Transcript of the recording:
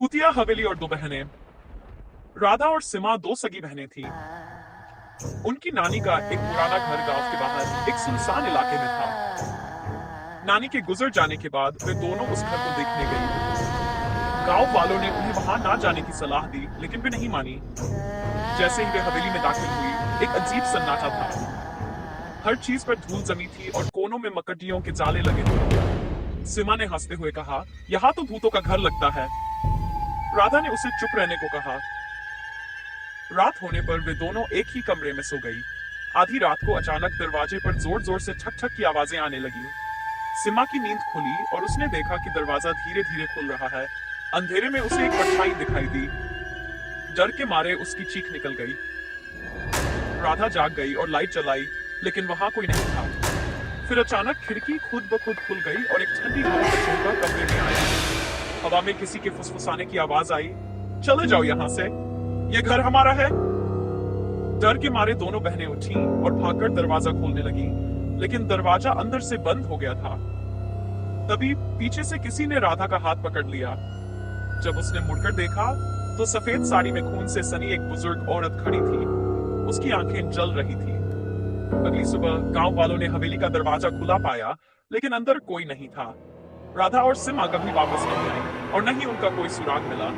कुतिया हवेली और दो बहनें। राधा और सीमा दो सगी बहनें थीं। उनकी नानी का एक पुराना घर गांव के बाहर एक सुनसान इलाके में था। नानी के गुजर जाने के बाद वे दोनों उस घर को देखने गई। गांव वालों ने उन्हें वहां ना जाने की सलाह दी, लेकिन वे नहीं मानी। जैसे ही वे हवेली में दाखिल हुई, एक अजीब सन्नाटा था। हर चीज पर धूल जमी थी और कोनों में मकड़ियों के जाले लगे थे। सीमा ने हंसते हुए कहा, यहाँ तो भूतों का घर लगता है। राधा ने उसे चुप रहने को कहा। रात होने पर वे दोनों एक ही कमरे में सो गई। आधी रात को अचानक दरवाजे पर जोर जोर से ठक ठक की आवाजें आने लगी। सीमा की नींद खुली और उसने देखा कि दरवाजा धीरे धीरे खुल रहा है। अंधेरे में उसे एक परछाई दिखाई दी। डर के मारे उसकी चीख निकल गई। राधा जाग गई और लाइट जलाई, लेकिन वहां कोई नहीं था। फिर अचानक खिड़की खुद ब खुद खुल गई और एक ठंडी हवा का झोंका कमरे में आया। हवा में किसी के फुसफुसाने की आवाज आई, चले जाओ यहाँ से, ये घर हमारा है। डर के मारे दोनों बहनें उठी और भागकर दरवाजा खोलने लगी, लेकिन दरवाजा अंदर से बंद हो गया था। तभी पीछे से किसी ने राधा का हाथ पकड़ लिया। जब उसने मुड़कर देखा तो सफेद साड़ी में खून से सनी एक बुजुर्ग औरत खड़ी थी। उसकी आंखें जल रही थी। अगली सुबह गांव वालों ने हवेली का दरवाजा खुला पाया, लेकिन अंदर कोई नहीं था। राधा और सिमा कभी वापस नहीं आई और न ही उनका कोई सुराग मिला।